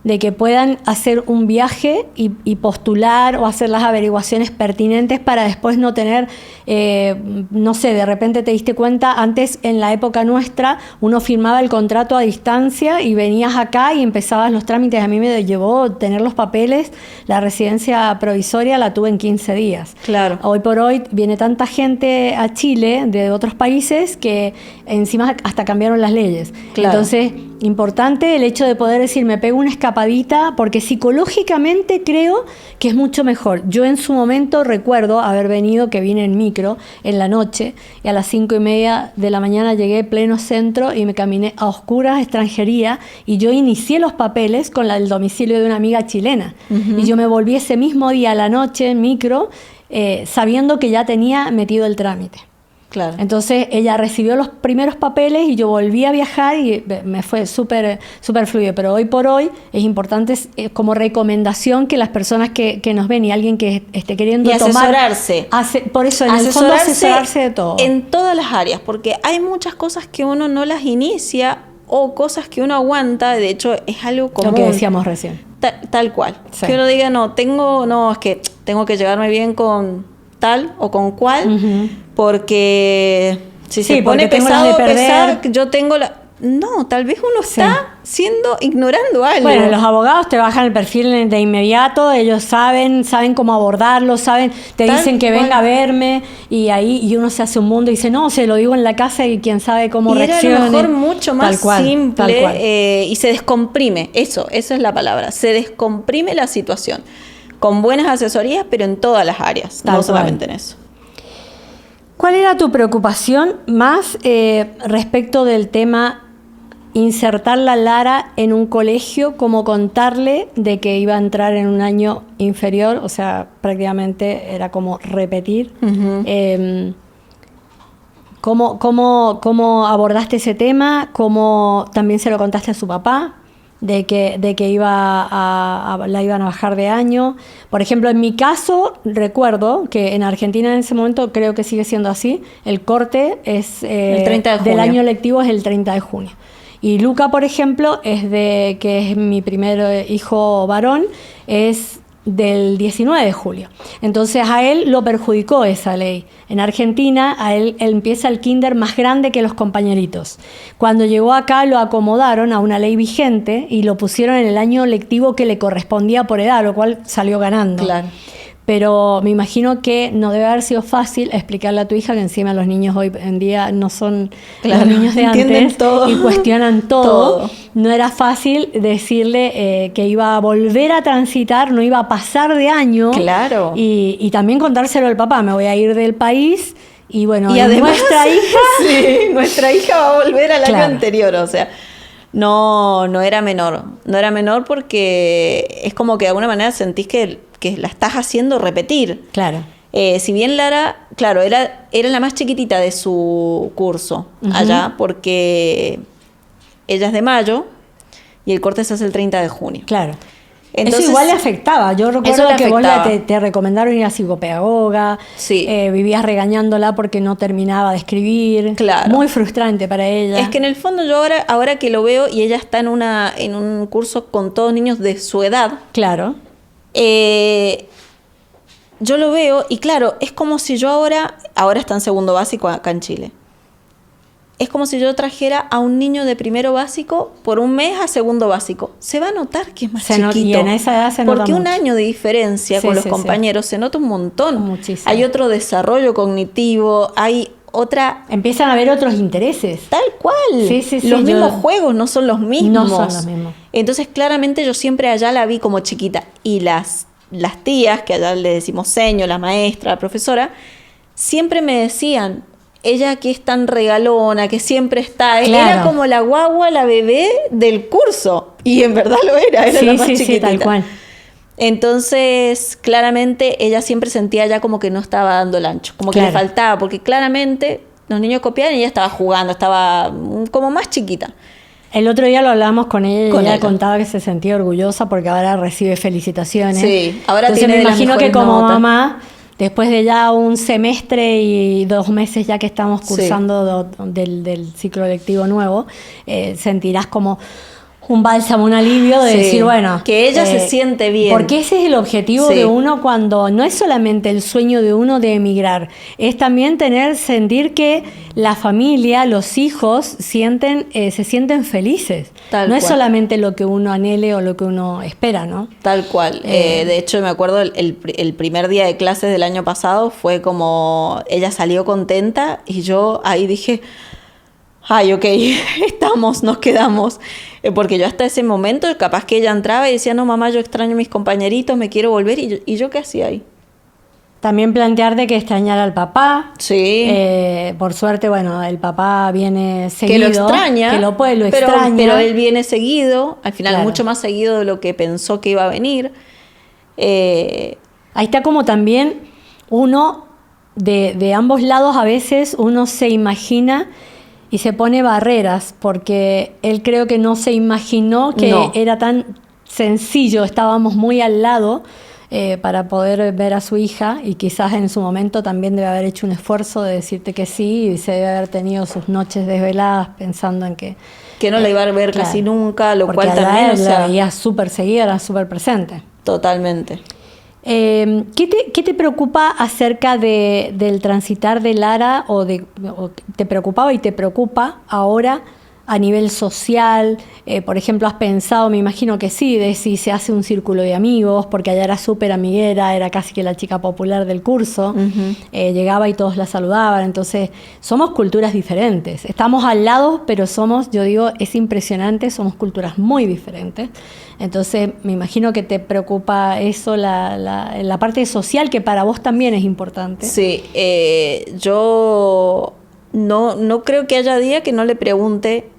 de que puedan hacer un viaje y postular o hacer las averiguaciones pertinentes para después no tener, no sé, de repente te diste cuenta, antes en la época nuestra uno firmaba el contrato a distancia y venías acá y empezabas los trámites. A mí me llevó tener los papeles, la residencia provisoria la tuve en 15 días. Claro. Hoy por hoy viene tanta gente a Chile de otros países que encima hasta cambiaron las leyes. Claro. Entonces, importante el hecho de poder decir, me pego una escapadita, porque psicológicamente creo que es mucho mejor. Yo en su momento recuerdo haber venido, que vine en micro en la noche, y a las 5:30 de la mañana llegué pleno centro y me caminé a oscuras, extranjería, y yo inicié los papeles con el domicilio de una amiga chilena. Uh-huh. Y yo me volví ese mismo día a la noche en micro, sabiendo que ya tenía metido el trámite. Claro. Entonces ella recibió los primeros papeles y yo volví a viajar y me fue súper fluido. Pero hoy por hoy es importante como recomendación que las personas que nos ven y alguien que esté queriendo asesorarse. Por eso en el fondo asesorarse de todo. En todas las áreas, porque hay muchas cosas que uno no las inicia o cosas que uno aguanta. De hecho, es algo común. Lo que decíamos recién. Tal cual. Sí. Que uno diga, es que tengo que llevarme bien con tal o con cual, porque si se pone pesado, yo tengo la... No, tal vez uno está ignorando algo. Bueno, los abogados te bajan el perfil de inmediato, ellos saben cómo abordarlo, te dicen que venga a verme y uno se hace un mundo y dice, no, se lo digo en la casa y quién sabe cómo reaccione. Era a lo mejor mucho más simple y se descomprime, esa es la palabra, se descomprime la situación. Con buenas asesorías, pero en todas las áreas, no solamente en eso. ¿Cuál era tu preocupación más respecto del tema insertar la Lara en un colegio, como contarle de que iba a entrar en un año inferior? O sea, prácticamente era como repetir. Uh-huh. ¿Cómo abordaste ese tema? ¿Cómo también se lo contaste a su papá? De que la iban a bajar de año. Por ejemplo, en mi caso, recuerdo que en Argentina en ese momento, creo que sigue siendo así, el corte es el 30 de junio. Del año lectivo es el 30 de junio. Y Luca, por ejemplo, que es mi primer hijo varón, es del 19 de julio. Entonces a él lo perjudicó esa ley. En Argentina a él empieza el kinder más grande que los compañeritos. Cuando llegó acá lo acomodaron a una ley vigente y lo pusieron en el año lectivo que le correspondía por edad, lo cual salió ganando. Claro. Pero me imagino que no debe haber sido fácil explicarle a tu hija que encima los niños hoy en día no son los niños de antes todo. Y cuestionan todo. No era fácil decirle que iba a volver a transitar, no iba a pasar de año. Claro. Y también contárselo al papá, me voy a ir del país. Y bueno, y además, nuestra hija... Sí, nuestra hija va a volver al año anterior, o sea... No era menor. No era menor porque es como que de alguna manera sentís que la estás haciendo repetir. Claro. Si bien Lara, claro, era la más chiquitita de su curso allá, porque ella es de mayo y el corte se hace el 30 de junio. Claro. Entonces, eso igual le afectaba. Yo recuerdo que vos te recomendaron ir a psicopedagoga, sí. Vivías regañándola porque no terminaba de escribir. Claro. Muy frustrante para ella. Es que en el fondo yo ahora que lo veo y ella está en un curso con todos niños de su edad. Claro. Yo lo veo y claro, es como si yo ahora está en segundo básico acá en Chile. Es como si yo trajera a un niño de primero básico por un mes a segundo básico. Se va a notar que es más chiquito. Y en esa edad se nota porque mucho. Un año de diferencia con los compañeros se nota un montón. Muchísimo. Hay otro desarrollo cognitivo, hay otra... Empiezan a haber otros intereses. Tal cual. Sí, los mismos juegos no son los mismos. No son los mismos. Entonces, claramente yo siempre allá la vi como chiquita. Y las tías, que allá le decimos seño, la maestra, la profesora, siempre me decían... Ella que es tan regalona, que siempre está... Claro. Era como la guagua, la bebé del curso. Y en verdad lo era la más chiquitita. Sí, tal cual. Entonces, claramente, ella siempre sentía ya como que no estaba dando el ancho. Como que le faltaba, porque claramente los niños copiaban y ella estaba jugando, estaba como más chiquita. El otro día lo hablábamos con ella y ella contaba que se sentía orgullosa porque ahora recibe felicitaciones. Sí, ahora entonces tiene me imagino que como notas. mamá... Después de ya un semestre y 2 meses ya que estamos cursando del ciclo lectivo nuevo, sentirás como un bálsamo, un alivio de decir, bueno... Que ella se siente bien. Porque ese es el objetivo de uno cuando... No es solamente el sueño de uno de emigrar, es también sentir que la familia, los hijos, se sienten felices. Tal no cual. Es solamente lo que uno anhele o lo que uno espera, ¿no? Tal cual. De hecho, me acuerdo el primer día de clases del año pasado fue como... Ella salió contenta y yo ahí dije... Ay, ok, nos quedamos. Porque yo hasta ese momento, capaz que ella entraba y decía, no, mamá, yo extraño a mis compañeritos, me quiero volver. ¿Y yo qué hacía ahí? También plantearte que extrañar al papá. Sí. Por suerte, bueno, el papá viene seguido. Que lo extraña. Que lo extraña. Pero él viene seguido, al final mucho más seguido de lo que pensó que iba a venir. Ahí está como también uno de ambos lados a veces uno se imagina y se pone barreras, porque él creo que no se imaginó que era tan sencillo, estábamos muy al lado para poder ver a su hija, y quizás en su momento también debe haber hecho un esfuerzo de decirte que sí, y se debe haber tenido sus noches desveladas pensando en que no la iba a ver casi nunca, lo cual también, o sea, la veía súper seguida, era súper presente. Totalmente. ¿Qué te preocupa acerca del transitar de Lara, o te preocupaba y te preocupa ahora a nivel social? Por ejemplo, ¿has pensado, me imagino que sí, de si se hace un círculo de amigos? Porque allá era súper amiguera, era casi que la chica popular del curso, llegaba y todos la saludaban. Entonces, somos culturas diferentes. Estamos al lado, pero somos, yo digo, es impresionante, somos culturas muy diferentes. Entonces, me imagino que te preocupa eso, la parte social, que para vos también es importante. Sí, yo no creo que haya día que no le pregunte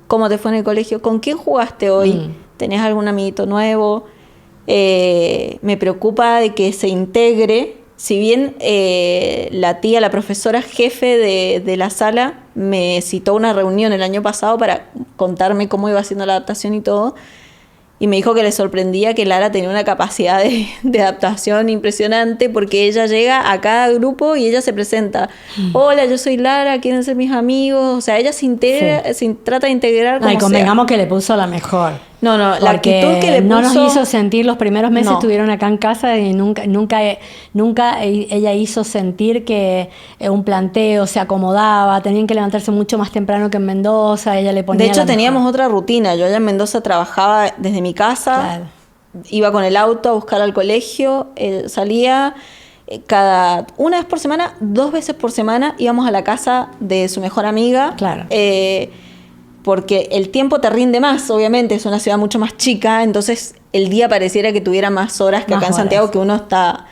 cómo te fue en el colegio, con quién jugaste hoy, tenés algún amiguito nuevo. Me preocupa de que se integre. Si bien la profesora jefe de la sala me citó a una reunión el año pasado para contarme cómo iba haciendo la adaptación y todo, y me dijo que le sorprendía que Lara tenía una capacidad de adaptación impresionante, porque ella llega a cada grupo y ella se presenta. Hola, yo soy Lara, ¿quieren ser mis amigos? O sea, ella se integra, trata de integrar como y convengamos que le puso la mejor. No, la actitud que le puso... No nos hizo sentir, los primeros meses estuvieron acá en casa y nunca ella hizo sentir que un planteo se acomodaba, tenían que levantarse mucho más temprano que en Mendoza, ella le ponía... De hecho, teníamos otra rutina. Yo allá en Mendoza trabajaba desde mi casa, iba con el auto a buscar al colegio, salía una vez por semana, 2 veces por semana, íbamos a la casa de su mejor amiga. Claro. Porque el tiempo te rinde más, obviamente, es una ciudad mucho más chica, entonces el día pareciera que tuviera más horas que acá en Santiago, que uno está...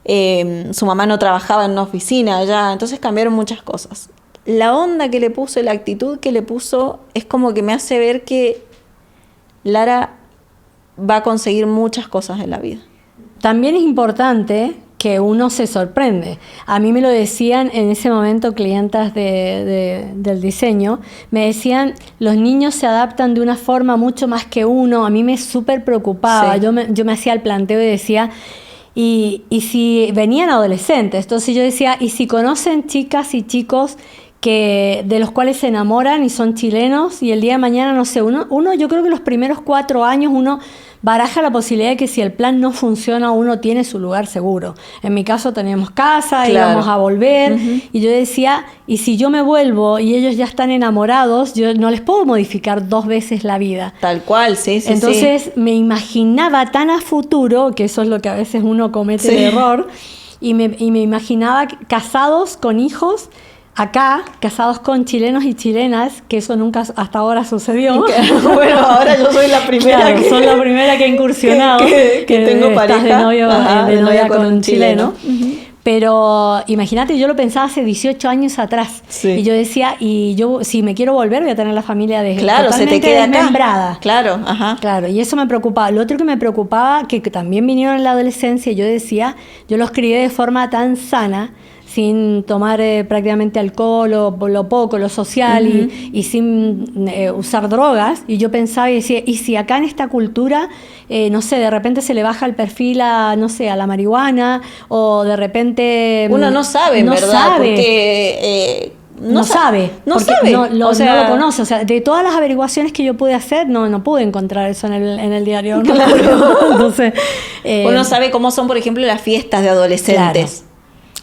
su mamá no trabajaba en una oficina allá, entonces cambiaron muchas cosas. La onda que le puso, la actitud que le puso, es como que me hace ver que Lara va a conseguir muchas cosas en la vida. También es importante que uno se sorprende. A mí me lo decían en ese momento clientas del diseño, me decían, los niños se adaptan de una forma mucho más que uno. A mí me súper preocupaba. Sí. Yo me hacía el planteo y decía, y si venían adolescentes, entonces yo decía, y si conocen chicas y chicos de los cuales se enamoran y son chilenos, y el día de mañana, no sé, uno yo creo que los primeros 4 años uno baraja la posibilidad de que si el plan no funciona, uno tiene su lugar seguro. En mi caso teníamos casa, íbamos a volver, y yo decía, y si yo me vuelvo y ellos ya están enamorados, yo no les puedo modificar 2 veces la vida. Tal cual, sí. Entonces me imaginaba tan a futuro, que eso es lo que a veces uno comete el error, y me imaginaba casados con hijos, acá, casados con chilenos y chilenas, que eso nunca hasta ahora sucedió. Bueno, ahora yo soy la primera. Claro, soy la primera que he incursionado. que tengo pareja. De novia con un chileno. Pero imagínate, yo lo pensaba hace 18 años atrás. Sí. Y yo decía, yo si me quiero volver, voy a tener la familia claro, totalmente se te queda desmembrada. Acá. Claro, Claro, y eso me preocupaba. Lo otro que me preocupaba, que también vinieron en la adolescencia, yo decía, yo los crié de forma tan sana, sin tomar prácticamente alcohol o lo poco, lo social, y sin usar drogas. Y yo pensaba y decía, ¿y si acá en esta cultura, no sé, de repente se le baja el perfil a la marihuana, o de repente... Uno no sabe, no ¿verdad? Sabe. Porque... No sabe. No sabe. No lo conoce. O sea, de todas las averiguaciones que yo pude hacer, no pude encontrar eso en el diario. Claro. Entonces, uno sabe cómo son, por ejemplo, las fiestas de adolescentes. Claro.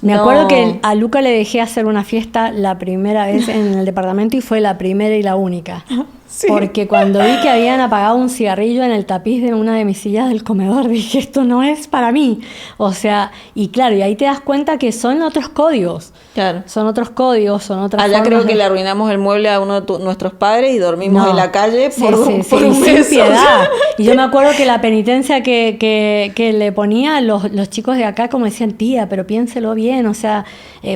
Me acuerdo que a Luca le dejé hacer una fiesta la primera vez en el departamento, y fue la primera y la única. Sí. Porque cuando vi que habían apagado un cigarrillo en el tapiz de una de mis sillas del comedor, dije, esto no es para mí. O sea, y claro, y ahí te das cuenta que son otros códigos. Claro. Son otros códigos, son otras Allá formas creo que le arruinamos el mueble a uno de nuestros padres y dormimos en la calle por un sin piedad. Y yo me acuerdo que la penitencia que le ponía los chicos de acá, como decían, tía, pero piénselo bien, o sea,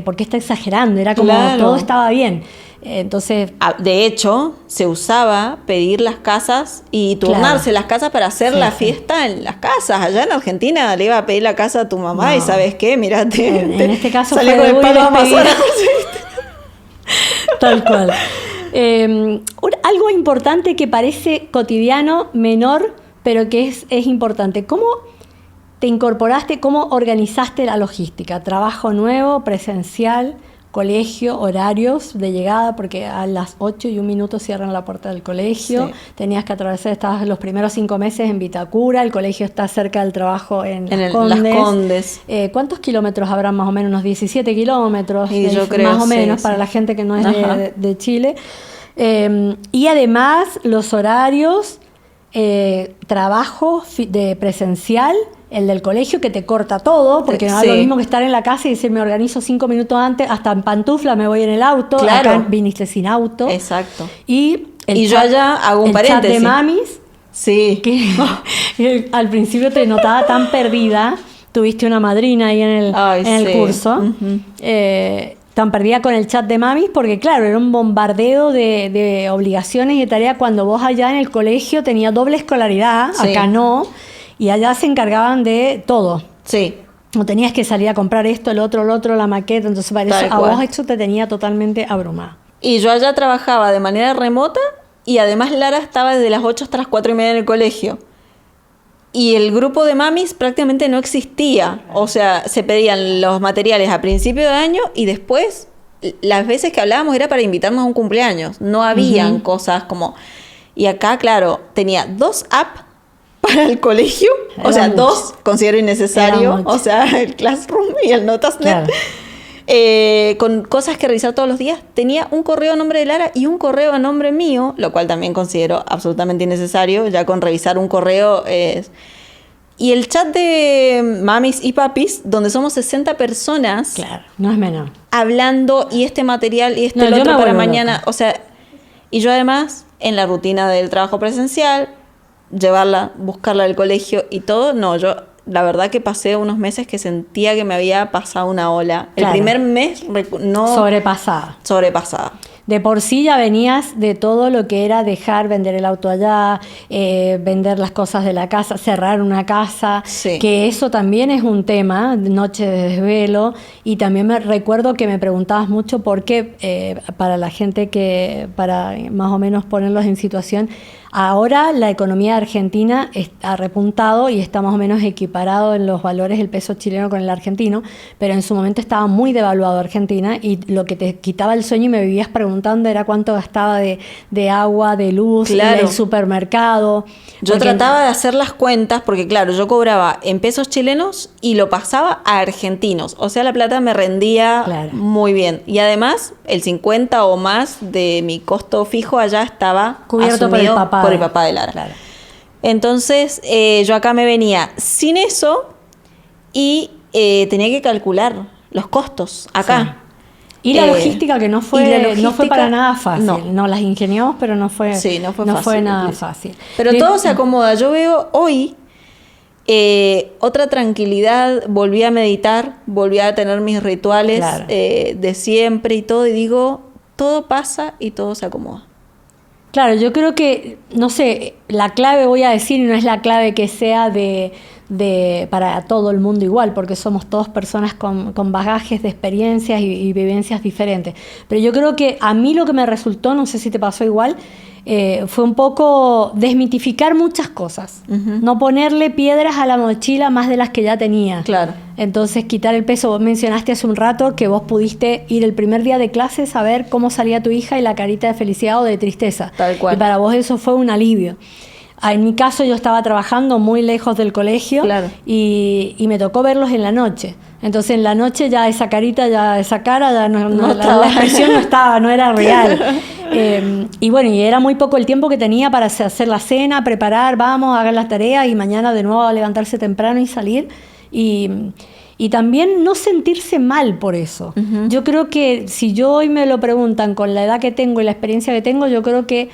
¿por qué está exagerando? Era como, todo estaba bien. Entonces, De hecho, se usaba pedir las casas y turnarse las casas para hacer la fiesta en las casas. Allá en Argentina le iba a pedir la casa a tu mamá y ¿sabes qué? Mirate. En este caso sale fue con el muy palo despedida. Amazonas. Tal cual. Algo importante que parece cotidiano, menor, pero que es importante. ¿Cómo te incorporaste, cómo organizaste la logística? Trabajo nuevo, presencial, colegio, horarios de llegada, porque a las 8:01 cierran la puerta del colegio. Sí. Tenías que atravesar, estabas los primeros 5 meses en Vitacura, el colegio está cerca del trabajo en Las Condes. Las Condes. ¿Cuántos kilómetros habrán más o menos? Unos 17 kilómetros, Y yo creo, más o menos, sí, para sí. la gente que no es Ajá. de Chile. Y además los horarios, trabajo de presencial, el del colegio que te corta todo, porque no es lo mismo que estar en la casa y decir me organizo 5 minutos antes, hasta en pantufla me voy en el auto. Claro. Acá viniste sin auto. Exacto. Y Yo allá hago un el paréntesis. chat de mamis, Sí. que al principio te notaba tan perdida, tuviste una madrina ahí en el curso, tan perdida con el chat de mamis, porque claro, era un bombardeo de obligaciones y de tareas cuando vos allá en el colegio tenías doble escolaridad, acá no, y allá se encargaban de todo. Sí. O tenías que salir a comprar esto, el otro, la maqueta, entonces para eso, a vos esto te tenía totalmente abrumada. Y yo allá trabajaba de manera remota y además Lara estaba desde las 8 hasta las 4:30 en el colegio. Y el grupo de mamis prácticamente no existía. O sea, se pedían los materiales a principio de año y después las veces que hablábamos era para invitarnos a un cumpleaños. No habían cosas como... Y acá, claro, tenía 2 apps para el colegio. Era o sea, mucho. 2 considero innecesario. O sea, el Classroom y el Notasnet. Claro. Con cosas que revisar todos los días. Tenía un correo a nombre de Lara y un correo a nombre mío, lo cual también considero absolutamente innecesario. Ya con revisar un correo y el chat de mamis y papis, donde somos 60 personas. Claro, no es menor. Hablando y este material y No, el yo otro me para vuelvo mañana. loca. O sea, y yo además, en la rutina del trabajo presencial, llevarla, buscarla del colegio y todo, no, yo la verdad que pasé unos meses que sentía que me había pasado una ola. Claro. El primer mes no sobrepasada. De por sí ya venías de todo lo que era dejar vender el auto allá, vender las cosas de la casa, cerrar una casa, que eso también es un tema, noche de desvelo, y también me recuerdo que me preguntabas mucho por qué, para la gente para más o menos ponerlos en situación, ahora la economía argentina ha repuntado y está más o menos equiparado en los valores el peso chileno con el argentino, pero en su momento estaba muy devaluado Argentina y lo que te quitaba el sueño y me vivías preguntando era cuánto gastaba de agua, de luz, del supermercado. Yo trataba de hacer las cuentas porque claro, yo cobraba en pesos chilenos y lo pasaba a argentinos, o sea la plata me rendía muy bien y además el 50 o más de mi costo fijo allá estaba cubierto por el papá de Lara. Claro. Entonces yo acá me venía sin eso y tenía que calcular los costos acá. Sí. Y la logística que no fue para nada fácil. No, las ingeniamos, pero no fue nada fácil. Pero todo se acomoda. Yo veo hoy otra tranquilidad, volví a meditar, volví a tener mis rituales de siempre y todo, y digo, todo pasa y todo se acomoda. Claro, yo creo que, no sé, la clave voy a decir, y no es la clave que sea para todo el mundo igual, porque somos todas personas con bagajes de experiencias y vivencias diferentes. Pero yo creo que a mí lo que me resultó, no sé si te pasó igual, fue un poco desmitificar muchas cosas. No ponerle piedras a la mochila más de las que ya tenía. Claro. Entonces, quitar el peso. Vos mencionaste hace un rato que vos pudiste ir el primer día de clase, saber cómo salía tu hija y la carita de felicidad o de tristeza. Tal cual. Y para vos eso fue un alivio. En mi caso yo estaba trabajando muy lejos del colegio y me tocó verlos en la noche. Entonces en la noche ya esa carita, ya esa cara, ya la expresión no estaba, no era real. Y bueno, y era muy poco el tiempo que tenía para hacer la cena, preparar, vamos, hagan las tareas y mañana de nuevo a levantarse temprano y salir. Y también no sentirse mal por eso. Yo creo que si yo hoy me lo preguntan con la edad que tengo y la experiencia que tengo, yo creo que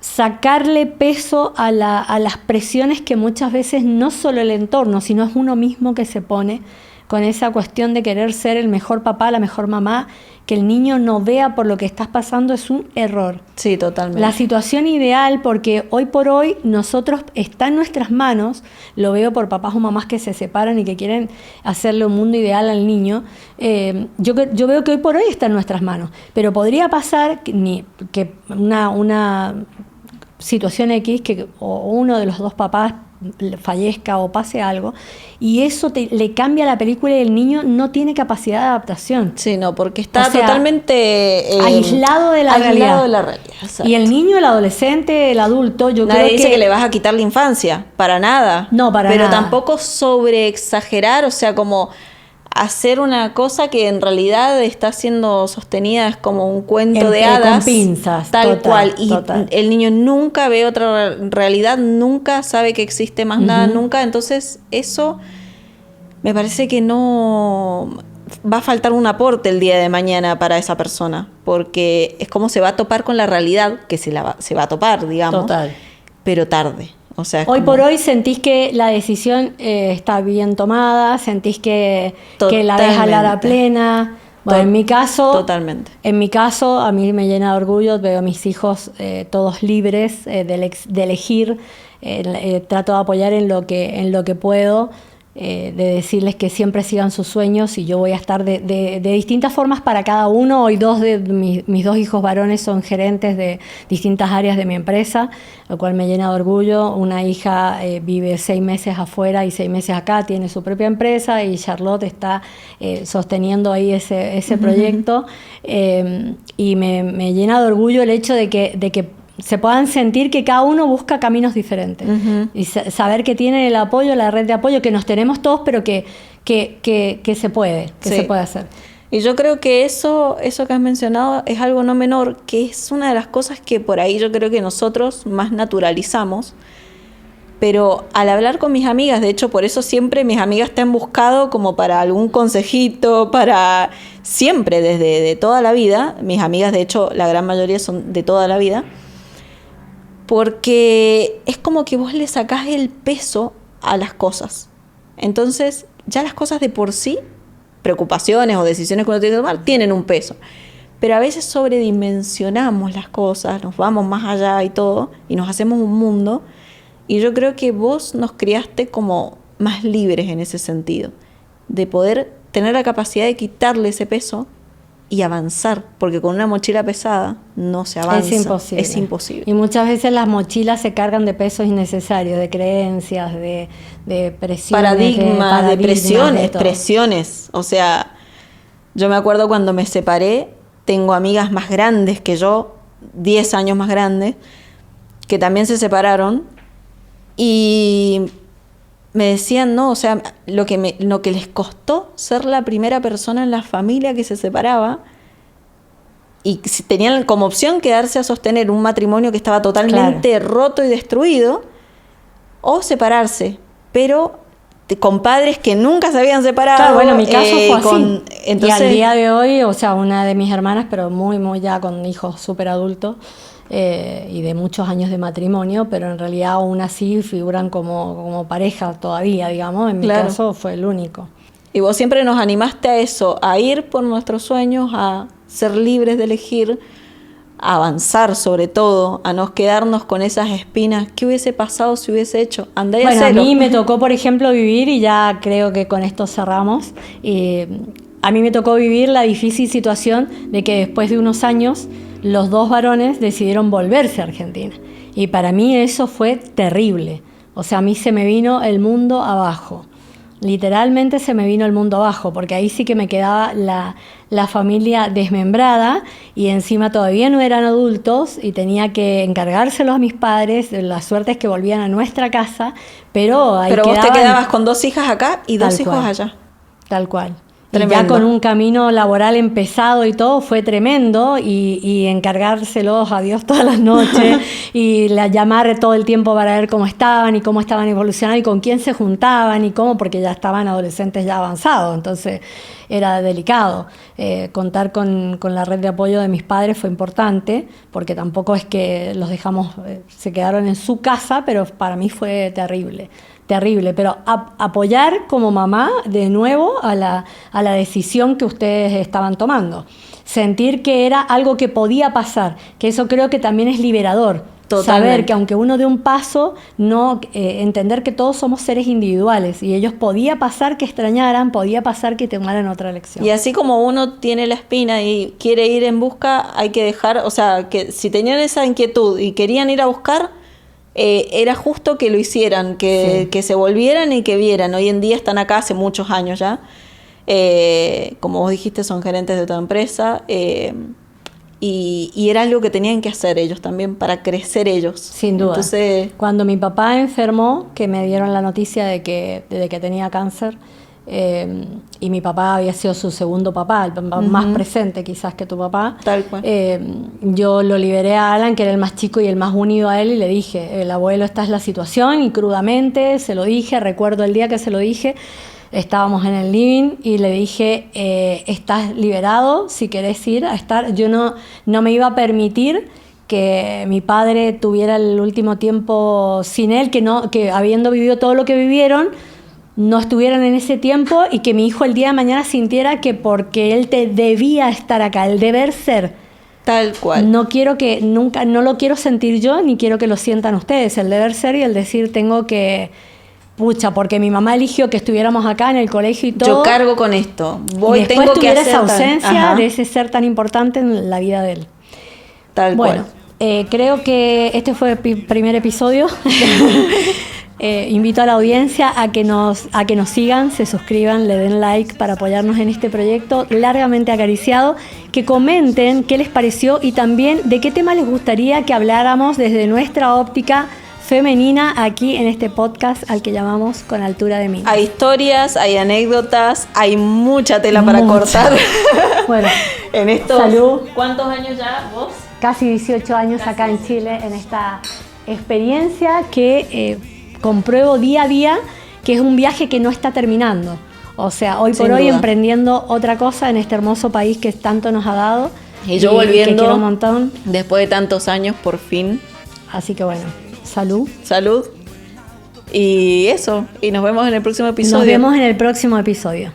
sacarle peso a las presiones que muchas veces no solo el entorno, sino es uno mismo que se pone con esa cuestión de querer ser el mejor papá, la mejor mamá, que el niño no vea por lo que estás pasando es un error. Sí, totalmente. La situación ideal, porque hoy por hoy nosotros está en nuestras manos, lo veo por papás o mamás que se separan y que quieren hacerle un mundo ideal al niño, yo veo que hoy por hoy está en nuestras manos, pero podría pasar que una situación X, que o uno de los dos papás fallezca o pase algo, y eso le cambia la película y el niño no tiene capacidad de adaptación. Sí, no, porque está totalmente aislado de la realidad. Exacto. Y el niño, el adolescente, el adulto, yo Nadie creo dice que le vas a quitar la infancia, para nada. No, para pero nada. tampoco sobreexagerar, o sea, como hacer una cosa que en realidad está siendo sostenida, es como un cuento de hadas. Con pinzas. Tal cual. Y total. el niño nunca ve otra realidad, nunca sabe que existe más nada, nunca. Entonces, eso me parece que no va a faltar un aporte el día de mañana para esa persona, porque es como se va a topar con la realidad, que se va a topar, digamos, Total. pero tarde. O sea, Hoy por hoy sentís que la decisión está bien tomada, sentís que la deja hablar a plena. Bueno, en mi caso, totalmente. En mi caso, a mí me llena de orgullo, veo a mis hijos todos libres de elegir, trato de apoyar en lo que puedo, de decirles que siempre sigan sus sueños, y yo voy a estar de distintas formas para cada uno. Hoy mis dos hijos varones son gerentes de distintas áreas de mi empresa, lo cual me llena de orgullo. Una hija vive 6 meses afuera y 6 meses acá, tiene su propia empresa, y Charlotte está sosteniendo ahí ese proyecto, y me llena de orgullo el hecho de que se puedan sentir que cada uno busca caminos diferentes, y saber que tienen el apoyo, la red de apoyo, que nos tenemos todos, pero que se puede, se puede hacer. Y yo creo que eso que has mencionado es algo no menor, que es una de las cosas que por ahí yo creo que nosotros más naturalizamos. Pero al hablar con mis amigas, de hecho por eso siempre mis amigas te han buscado como para algún consejito, para siempre, desde de toda la vida. Mis amigas, de hecho, la gran mayoría son de toda la vida. Porque es como que vos le sacás el peso a las cosas. Entonces, ya las cosas de por sí, preocupaciones o decisiones que uno tiene que tomar, tienen un peso. Pero a veces sobredimensionamos las cosas, nos vamos más allá y todo, y nos hacemos un mundo. Y yo creo que vos nos criaste como más libres en ese sentido, de poder tener la capacidad de quitarle ese peso y avanzar, porque con una mochila pesada no se avanza. Es imposible. Y muchas veces las mochilas se cargan de pesos innecesarios, de creencias, de presiones. Paradigmas, de presiones. O sea, yo me acuerdo cuando me separé, tengo amigas más grandes que yo, 10 años más grandes, que también se separaron, y me decían, no, o sea, lo que les costó ser la primera persona en la familia que se separaba, y si tenían como opción quedarse a sostener un matrimonio que estaba totalmente roto y destruido, o separarse, pero con padres que nunca se habían separado. Claro, bueno, mi caso fue así. Entonces, y al día de hoy, o sea, una de mis hermanas, pero muy, muy ya con hijos súper adultos, y de muchos años de matrimonio, pero en realidad aún así figuran como pareja todavía, digamos. En mi caso fue el único. Y vos siempre nos animaste a eso, a ir por nuestros sueños, a ser libres de elegir, a avanzar sobre todo, a no quedarnos con esas espinas. ¿Qué hubiese pasado si hubiese hecho? Andá y Bueno, hacelo. A mí me tocó, por ejemplo, vivir, y ya creo que con esto cerramos, a mí me tocó vivir la difícil situación de que después de unos años los dos varones decidieron volverse a Argentina. Y para mí eso fue terrible. O sea, a mí se me vino el mundo abajo. Literalmente se me vino el mundo abajo, porque ahí sí que me quedaba la familia desmembrada, y encima todavía no eran adultos y tenía que encargárselos a mis padres. La suerte es que volvían a nuestra casa, pero ahí Pero vos te quedabas con 2 hijas acá y 2 hijos allá. Tal cual. Tremendo. Y ya con un camino laboral empezado y todo, fue tremendo, y encargárselos a Dios todas las noches y llamar todo el tiempo para ver cómo estaban evolucionando y con quién se juntaban y cómo, porque ya estaban adolescentes ya avanzados, entonces era delicado. Contar con la red de apoyo de mis padres fue importante, porque tampoco es que los dejamos, se quedaron en su casa, pero para mí fue terrible. terrible, pero apoyar como mamá de nuevo a la decisión que ustedes estaban tomando. Sentir que era algo que podía pasar, que eso creo que también es liberador. Totalmente. Saber que aunque uno dé un paso, no entender que todos somos seres individuales y ellos podía pasar que extrañaran, podía pasar que tomaran otra elección. Y así como uno tiene la espina y quiere ir en busca, hay que dejar, o sea, que si tenían esa inquietud y querían ir a buscar, era justo que lo hicieran, que se volvieran y que vieran. Hoy en día están acá hace muchos años ya. Como vos dijiste, son gerentes de otra empresa. Y era algo que tenían que hacer ellos también para crecer ellos. Sin duda. Entonces, cuando mi papá enfermó, que me dieron la noticia de que tenía cáncer, y mi papá había sido su segundo papá, el papá más presente quizás que tu papá. Tal cual. Yo lo liberé a Alan, que era el más chico y el más unido a él, y le dije, el abuelo, esta es la situación, y crudamente se lo dije, recuerdo el día que se lo dije. Estábamos en el living y le dije, estás liberado si querés ir a estar. Yo no me iba a permitir que mi padre tuviera el último tiempo sin él, que habiendo vivido todo lo que vivieron, no estuvieran en ese tiempo y que mi hijo el día de mañana sintiera que porque él debía estar acá, el deber ser. Tal cual. No quiero que nunca, no lo quiero sentir yo ni quiero que lo sientan ustedes, el deber ser y el decir tengo que... Pucha, porque mi mamá eligió que estuviéramos acá en el colegio y todo. Yo cargo con esto. Y después tuviera esa ausencia de ese ser tan importante en la vida de él. Tal cual. Creo que este fue el primer episodio. Invito a la audiencia a que nos sigan, se suscriban, le den like para apoyarnos en este proyecto largamente acariciado, que comenten qué les pareció y también de qué tema les gustaría que habláramos desde nuestra óptica femenina aquí en este podcast al que llamamos Con Altura de Minas. Hay historias, hay anécdotas, hay mucha tela para cortar. Bueno, en estos, salud. ¿Cuántos años ya vos? Casi 18 años acá en Chile en esta experiencia que compruebo día a día que es un viaje que no está terminando. O sea, hoy por hoy emprendiendo otra cosa en este hermoso país que tanto nos ha dado. Y yo volviendo, que quiero un montón. Después de tantos años, por fin. Así que bueno, salud. Salud. Y eso, y nos vemos en el próximo episodio. Nos vemos en el próximo episodio.